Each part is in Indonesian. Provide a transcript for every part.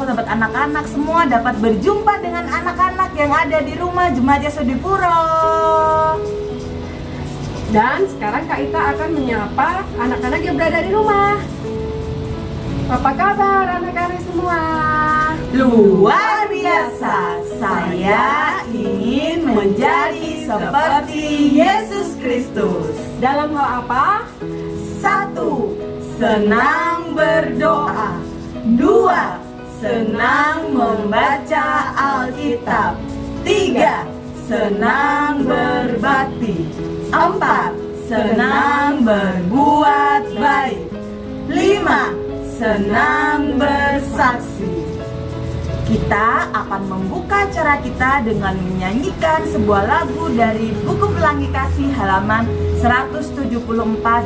sahabat anak-anak semua dapat berjumpa dengan anak-anak yang ada di rumah Jemaat Yesus di Puro. Dan sekarang Kak Ita akan menyapa anak-anak yang berada di rumah. Apa kabar anak-anak semua? Luar biasa, saya ingin menjadi seperti Yesus Kristus. Dalam hal apa? 1. Senang berdoa. 2. Senang membaca Alkitab. 3. Senang berbakti. 4. Senang berbuat baik. 5. Senang bersaksi. Kita akan membuka acara kita dengan menyanyikan sebuah lagu dari buku Pelangi Kasih halaman 174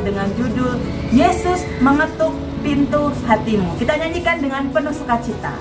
dengan judul Yesus Mengetuk Pintu Hatimu. Kita nyanyikan dengan penuh sukacita.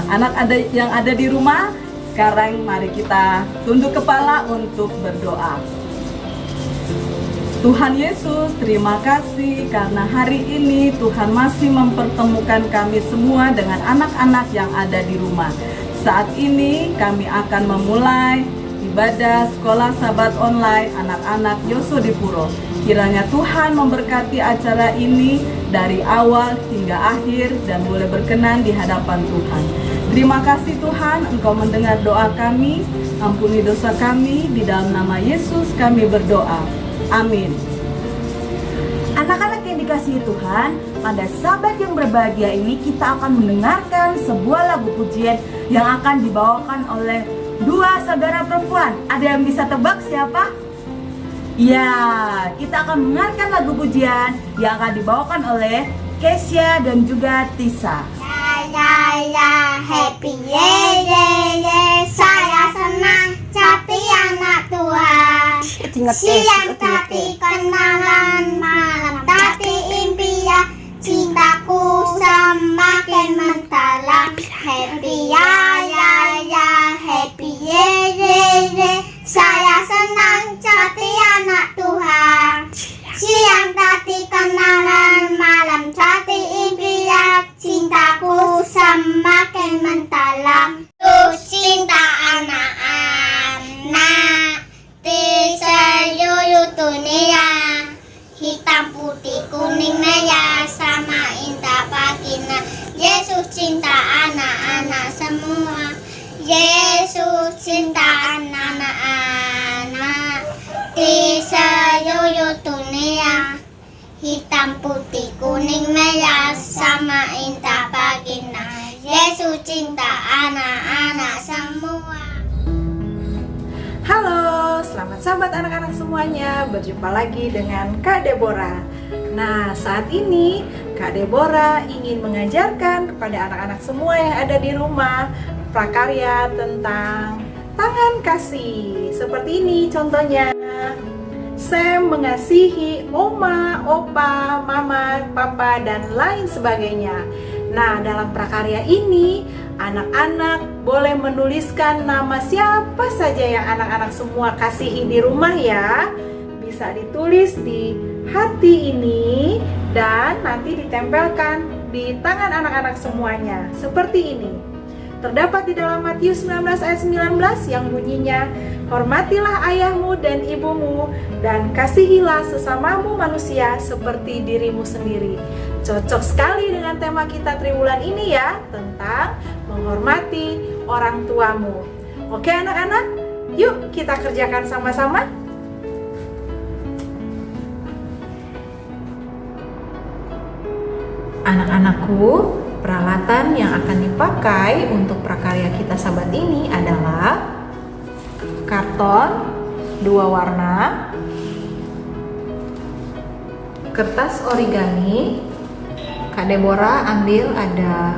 Anak-anak yang ada di rumah, sekarang mari kita tunduk kepala untuk berdoa. Tuhan Yesus, terima kasih karena hari ini Tuhan masih mempertemukan kami semua dengan anak-anak yang ada di rumah. Saat ini kami akan memulai ibadah sekolah sahabat online anak-anak Yesus di Puro. Kiranya Tuhan memberkati acara ini dari awal hingga akhir dan boleh berkenan di hadapan Tuhan. Terima kasih Tuhan, Engkau mendengar doa kami. Ampuni dosa kami, di dalam nama Yesus kami berdoa. Amin. Anak-anak yang dikasihi Tuhan, pada Sabat yang berbahagia ini kita akan mendengarkan sebuah lagu pujian yang akan dibawakan oleh dua saudara perempuan. Ada yang bisa tebak siapa? Ya, kita akan mendengarkan lagu pujian yang akan dibawakan oleh Kesya dan juga Tisa. Ya, happy ye, saya senang jadi anak Tuhan. Siang tadi kenangan, malam tadi impian, cintaku semakin mendalam. Happy ya, happy ye, saya senang jadi anak Tuhan. Siang tadi kenangan, malam tadi impian, cintaku semakin mendalam. Tuh cinta anak-anak di seluruh dunia, hitam putih kuning merah sama indah baginya. Yesus cinta anak-anak semua. Yesus cinta anak-anak di seluruh dunia, hitam putih kuning merah sama indah baginya. Yesus cinta anak-anak semua. Halo, selamat sahabat anak-anak semuanya. Berjumpa lagi dengan Kak Deborah. Nah, saat ini Kak Deborah ingin mengajarkan kepada anak-anak semua yang ada di rumah prakarya tentang tangan kasih. Seperti ini contohnya. Sam mengasihi oma, opa, mama, papa, dan lain sebagainya. Nah, dalam prakarya ini anak-anak boleh menuliskan nama siapa saja yang anak-anak semua kasihi di rumah ya. Bisa ditulis di hati ini dan nanti ditempelkan di tangan anak-anak semuanya seperti ini. Terdapat di dalam Matius 19 ayat 19 yang bunyinya, hormatilah ayahmu dan ibumu dan kasihilah sesamamu manusia seperti dirimu sendiri. Cocok sekali dengan tema kita triwulan ini ya, tentang menghormati orang tuamu. Oke anak-anak, yuk kita kerjakan sama-sama. Anak-anakku, peralatan yang akan dipakai untuk prakarya kita Sabat ini adalah karton 2 warna, kertas origami. Kak Deborah ambil ada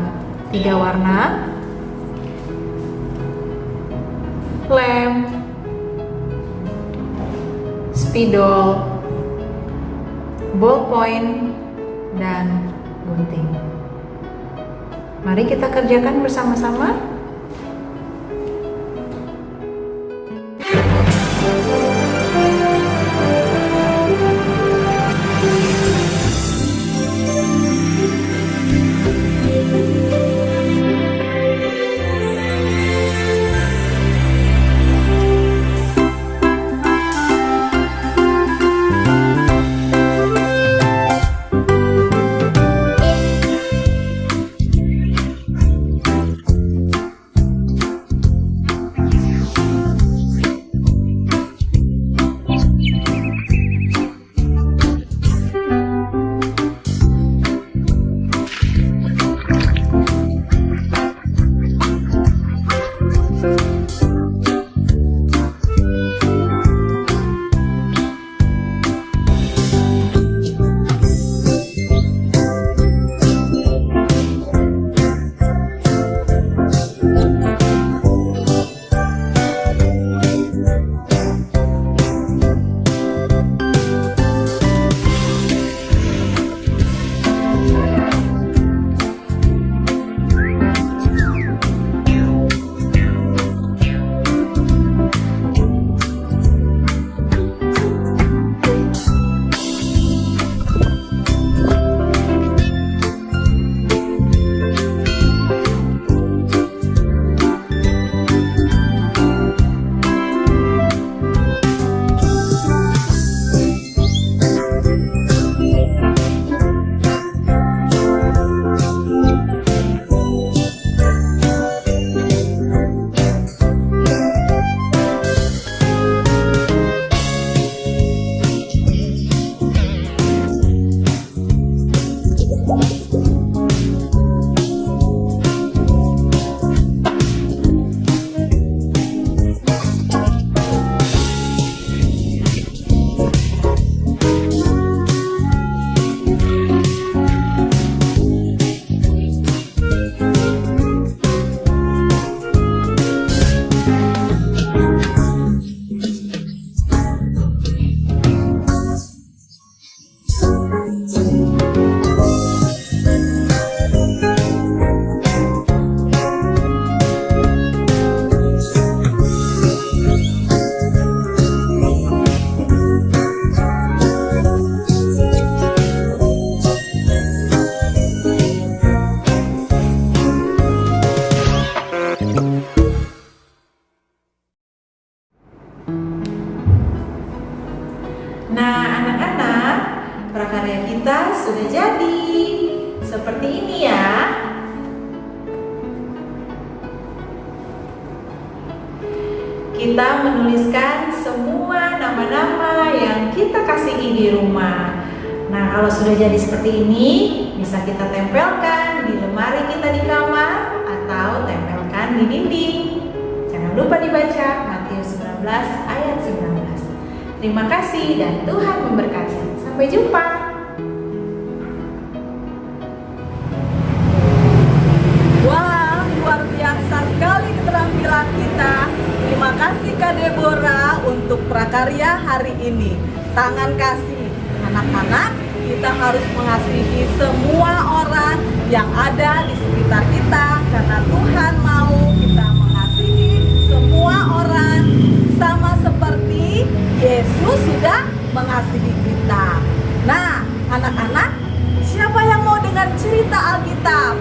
3 warna, lem, spidol, ballpoint, dan gunting. Mari kita kerjakan bersama-sama. Nah, anak-anak, prakarya kita sudah jadi. Seperti ini ya. Kita menuliskan semua nama-nama yang kita kasihi di rumah. Nah, kalau sudah jadi seperti ini, bisa kita tempelkan di lemari kita di kamar atau tempelkan di dinding. Jangan lupa dibaca Matius 19 ayat 19. Terima kasih dan Tuhan memberkati. Sampai jumpa. Wah, luar biasa sekali keterampilan kita. Terima kasih Kak Deborah untuk prakarya hari ini. Tangan kasih. Anak-anak, kita harus mengasihi semua orang yang ada di sekitar kita, Karena Tuhan mau kita mengasihi semua orang sama seperti Yesus sudah mengasihi kita. Nah, anak-anak, siapa yang mau dengar cerita Alkitab?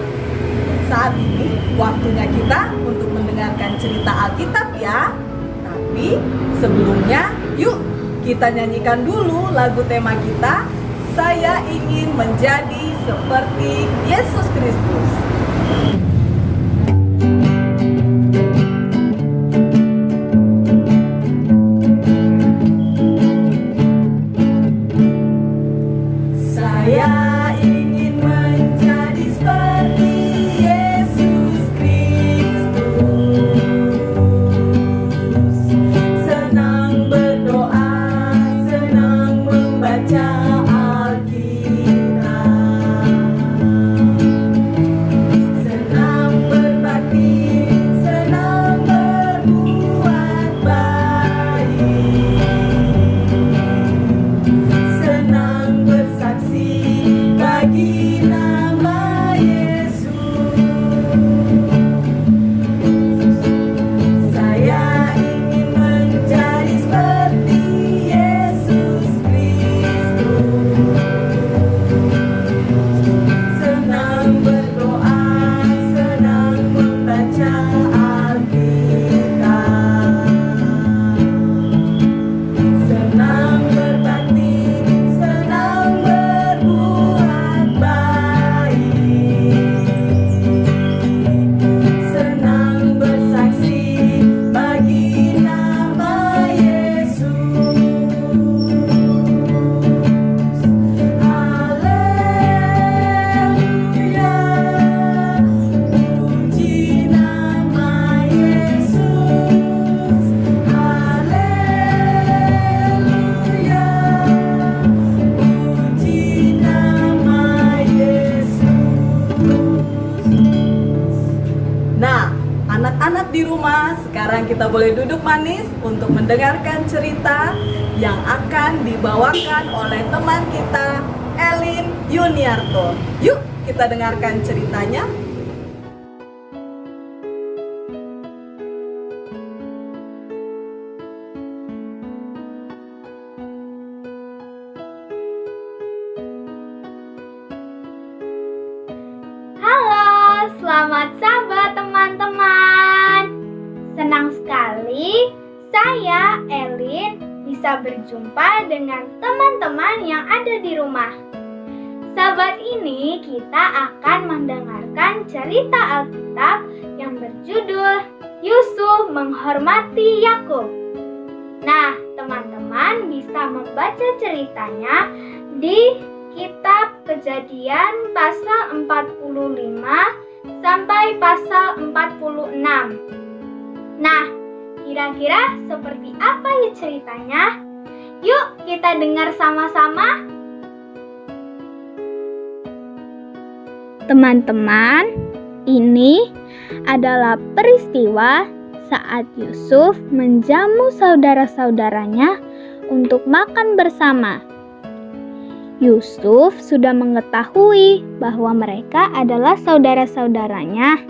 Saat ini waktunya kita untuk mendengarkan cerita Alkitab ya. Tapi sebelumnya, yuk kita nyanyikan dulu lagu tema kita, Saya Ingin Menjadi Seperti Yesus Kristus. Saya ingin menjadi seperti Yesus Kristus. Senang berdoa, senang membaca Alkitab. Senang berbakti, senang berbuat baik. Senang bersaksi bagi nama Yesus. Saya ingin menjadi seperti Yesus Kristus. Senang berdoa, senang membaca Alkitab. Senang berbakti, senang berbuat baik. Senang bersaksi bagi nama Yesus. Haleluya, puji nama Yesus. Haleluya, puji nama Yesus. Nah, anak-anak di rumah, sekarang kita boleh duduk manis untuk mendengarkan cerita yang akan dibawakan oleh teman kita, Elin Yuniarto. Yuk, kita dengarkan ceritanya. Halo, selamat sabat teman-teman. Senang sekali saya, Elin, bisa berjumpa dengan teman-teman yang ada di rumah. Sabat ini kita akan mendengarkan cerita Alkitab yang berjudul Yusuf Menghormati Yakub. Nah, teman-teman bisa membaca ceritanya di Kitab Kejadian pasal 45 sampai pasal 46. Nah, kira-kira seperti apa ya ceritanya? Yuk kita dengar sama-sama. Teman-teman, ini adalah peristiwa saat Yusuf menjamu saudara-saudaranya untuk makan bersama. Yusuf sudah mengetahui bahwa mereka adalah saudara-saudaranya.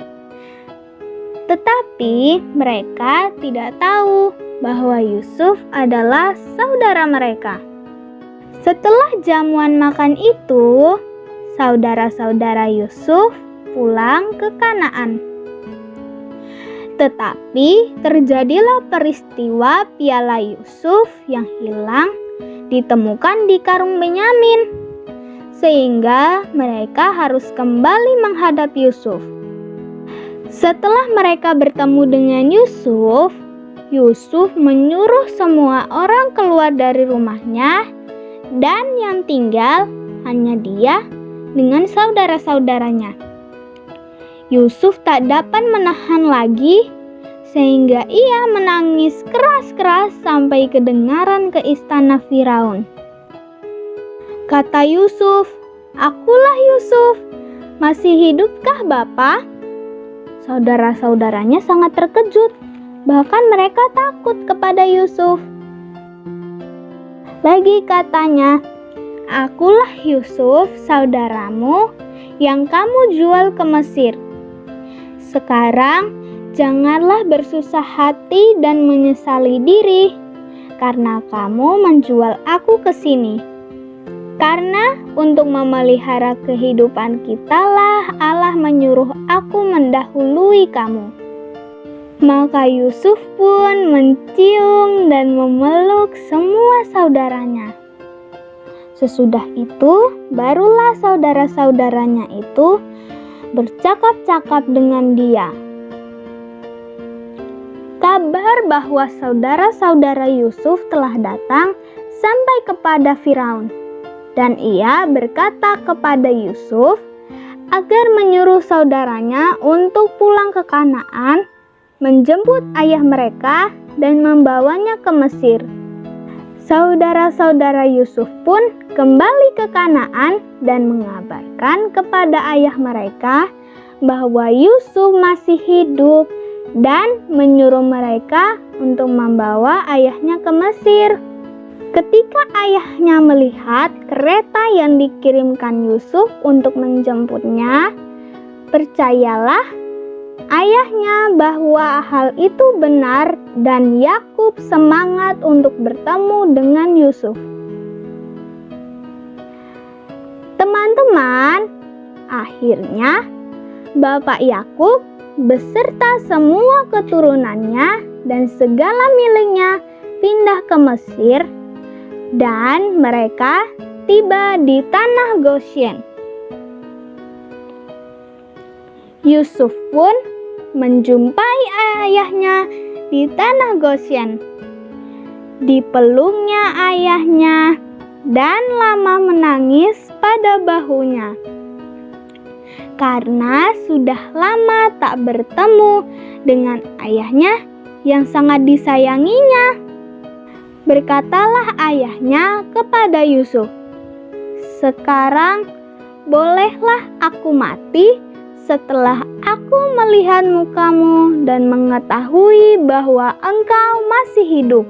Tetapi mereka tidak tahu bahwa Yusuf adalah saudara mereka. Setelah jamuan makan itu, saudara-saudara Yusuf pulang ke Kanaan. Tetapi terjadilah peristiwa piala Yusuf yang hilang ditemukan di karung Benyamin, sehingga mereka harus kembali menghadap Yusuf. Setelah mereka bertemu dengan Yusuf, Yusuf menyuruh semua orang keluar dari rumahnya, dan yang tinggal hanya dia dengan saudara-saudaranya. Yusuf tak dapat menahan lagi, sehingga ia menangis keras-keras sampai kedengaran ke istana Firaun. Kata Yusuf, "Akulah Yusuf, masih hidupkah Bapa?" Saudara-saudaranya sangat terkejut, bahkan mereka takut kepada Yusuf. Lagi katanya, "Akulah Yusuf, saudaramu yang kamu jual ke Mesir. Sekarang, janganlah bersusah hati dan menyesali diri, karena kamu menjual aku ke sini. Karena untuk memelihara kehidupan kitalah Allah menyuruh aku mendahului kamu. Maka Yusuf pun mencium dan memeluk semua saudaranya. Sesudah itu, barulah saudara-saudaranya itu bercakap-cakap dengan dia. Kabar bahwa saudara-saudara Yusuf telah datang sampai kepada Firaun, dan ia berkata kepada Yusuf agar menyuruh saudaranya untuk pulang ke Kanaan, menjemput ayah mereka dan membawanya ke Mesir. Saudara-saudara Yusuf pun kembali ke Kanaan dan mengabarkan kepada ayah mereka bahwa Yusuf masih hidup dan menyuruh mereka untuk membawa ayahnya ke Mesir. Ketika ayahnya melihat kereta yang dikirimkan Yusuf untuk menjemputnya, percayalah ayahnya bahwa hal itu benar dan Yakub semangat untuk bertemu dengan Yusuf. Teman-teman, akhirnya Bapak Yakub beserta semua keturunannya dan segala miliknya pindah ke Mesir, dan mereka tiba di tanah Goshen. Yusuf pun menjumpai ayahnya di tanah Goshen. Dipeluknya ayahnya dan lama menangis pada bahunya, karena sudah lama tak bertemu dengan ayahnya yang sangat disayanginya. Berkatalah ayahnya kepada Yusuf, "Sekarang bolehlah aku mati setelah aku melihat mukamu dan mengetahui bahwa engkau masih hidup."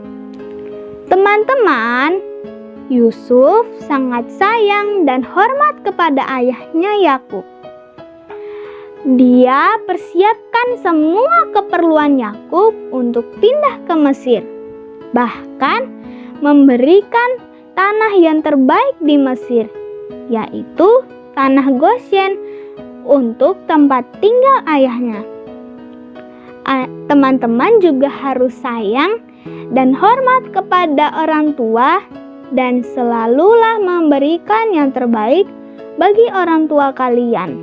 Teman-teman, Yusuf sangat sayang dan hormat kepada ayahnya Yakub. Dia persiapkan semua keperluan Yakub untuk pindah ke Mesir, bahkan memberikan tanah yang terbaik di Mesir, yaitu tanah Goshen, untuk tempat tinggal ayahnya. Teman-teman juga harus sayang dan hormat kepada orang tua dan selalulah memberikan yang terbaik bagi orang tua kalian.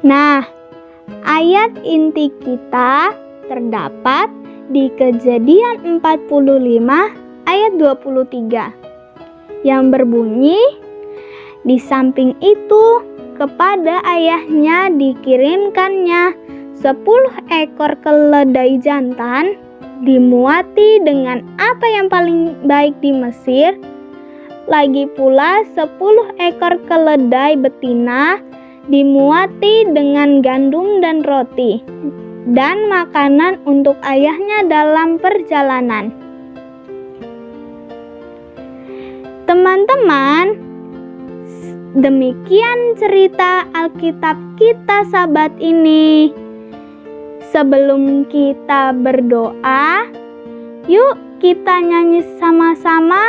Nah, ayat inti kita terdapat di Kejadian 45 ayat 23 yang berbunyi, "Di samping itu kepada ayahnya dikirimkannya 10 ekor keledai jantan, dimuati dengan apa yang paling baik di Mesir, lagi pula 10 ekor keledai betina, dimuati dengan gandum dan roti, dan makanan untuk ayahnya dalam perjalanan." Teman-teman, demikian cerita Alkitab kita sahabat ini. Sebelum kita berdoa, yuk kita nyanyi sama-sama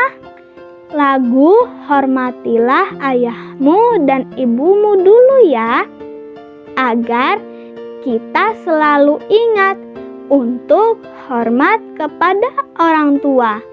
lagu "Hormatilah ayahmu dan ibumu" dulu ya, agar kita selalu ingat untuk hormat kepada orang tua.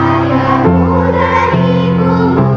Ayahmu dan ibumu,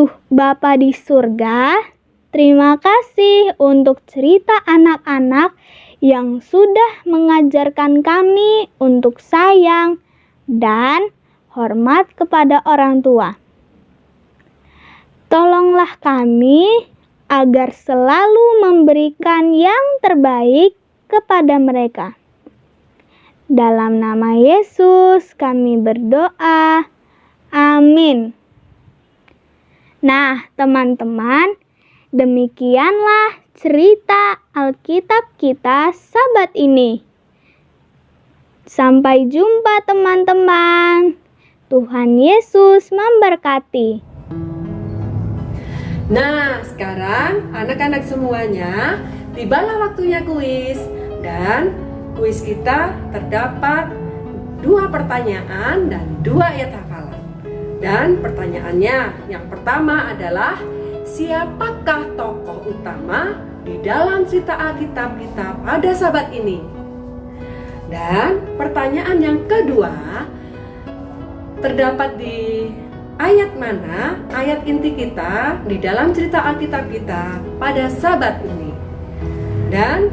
Bapa di surga, terima kasih untuk cerita anak-anak yang sudah mengajarkan kami untuk sayang dan hormat kepada orang tua. Tolonglah kami agar selalu memberikan yang terbaik kepada mereka. Dalam nama Yesus kami berdoa. Amin. Nah, teman-teman, demikianlah cerita Alkitab kita Sabat ini. Sampai jumpa teman-teman. Tuhan Yesus memberkati. Nah, sekarang anak-anak semuanya, tibalah waktunya kuis. Dan kuis kita terdapat 2 pertanyaan dan 2 ayat hafalan. Dan pertanyaannya yang pertama adalah, siapakah tokoh utama di dalam cerita Alkitab kita pada Sabat ini? Dan pertanyaan yang kedua, terdapat di ayat mana ayat inti kita di dalam cerita Alkitab kita pada Sabat ini? Dan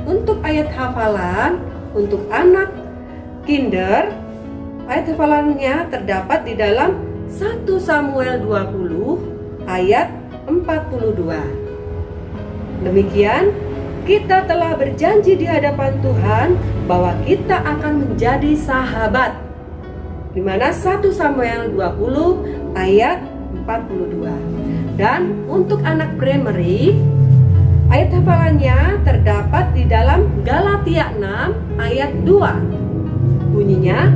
untuk ayat hafalan untuk anak kinder, ayat hafalannya terdapat di dalam 1 Samuel 20 ayat 42. Demikian, kita telah berjanji di hadapan Tuhan bahwa kita akan menjadi sahabat. Di mana 1 Samuel 20 ayat 42. Dan untuk anak primary, ayat hafalannya terdapat di dalam Galatia 6 ayat 2. Bunyinya,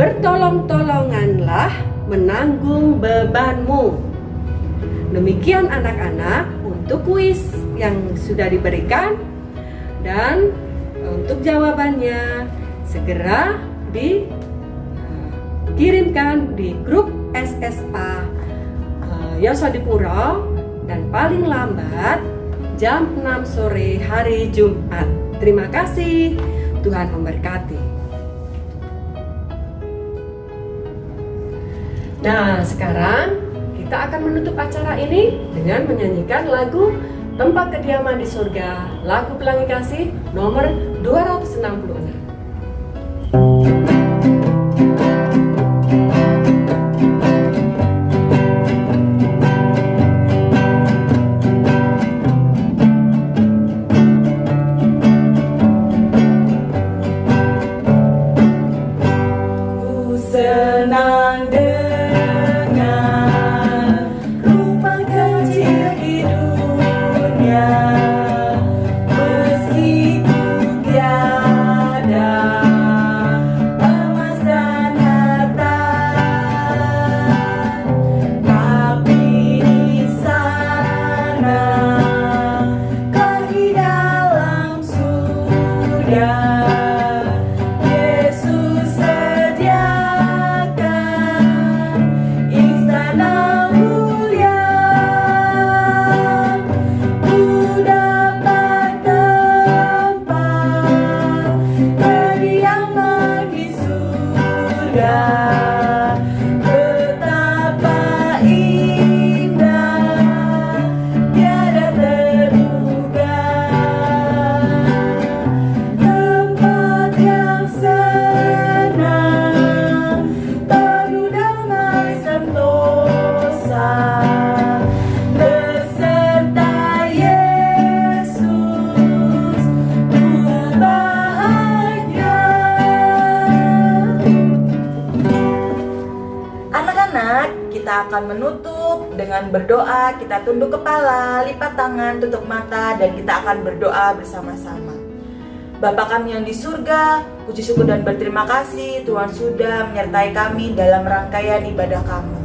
bertolong-tolonganlah menanggung bebanmu. Demikian anak-anak untuk kuis yang sudah diberikan, dan untuk jawabannya segera dikirimkan di grup SSA Yosadipuro dan paling lambat jam 6 sore hari Jumat. Terima kasih, Tuhan memberkati. Nah, sekarang kita akan menutup acara ini dengan menyanyikan lagu Tempat Kediaman di Surga, lagu Pelangi Kasih nomor 266. Ku senang dengan rumah kecil di dunia, meski ku tiada emas dan harta, tapi di sana kaki dalam surga. Yesus sediakan istana mulia, ku dapat tempat kediaman di surga. Betapa indah, tiada terduga, tempat yang senang, penuh damai sentosa, beserta Yesus, ku bahagia. Anak-anak, kita akan menutup dengan berdoa. Kita tunduk kepala, lipat tangan, tutup mata, dan kita akan berdoa bersama-sama. Bapa kami yang di surga, puji syukur dan berterima kasih Tuhan sudah menyertai kami dalam rangkaian ibadah kami.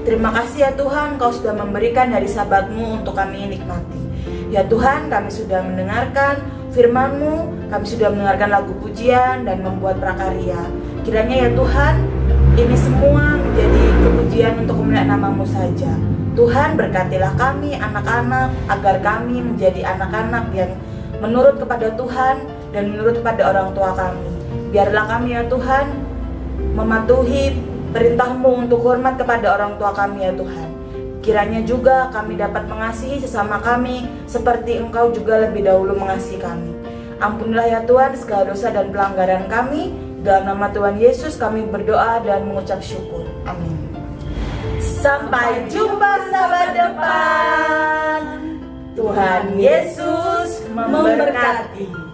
Terima kasih ya Tuhan, Kau sudah memberikan hari Sabat-Mu untuk kami nikmati. Ya Tuhan, kami sudah mendengarkan firman-Mu, kami sudah mendengarkan lagu pujian dan membuat prakarya. Kiranya ya Tuhan, ini semua menjadi kepujian untuk kemuliaan nama-Mu saja. Tuhan, berkatilah kami anak-anak agar kami menjadi anak-anak yang menurut kepada Tuhan dan menurut kepada orang tua kami. Biarlah kami ya Tuhan mematuhi perintah-Mu untuk hormat kepada orang tua kami ya Tuhan. Kiranya juga kami dapat mengasihi sesama kami seperti Engkau juga lebih dahulu mengasihi kami. Ampunilah ya Tuhan segala dosa dan pelanggaran kami. Dalam nama Tuhan Yesus kami berdoa dan mengucap syukur. Amin. Sampai jumpa sahabat depan. Tuhan Yesus memberkati.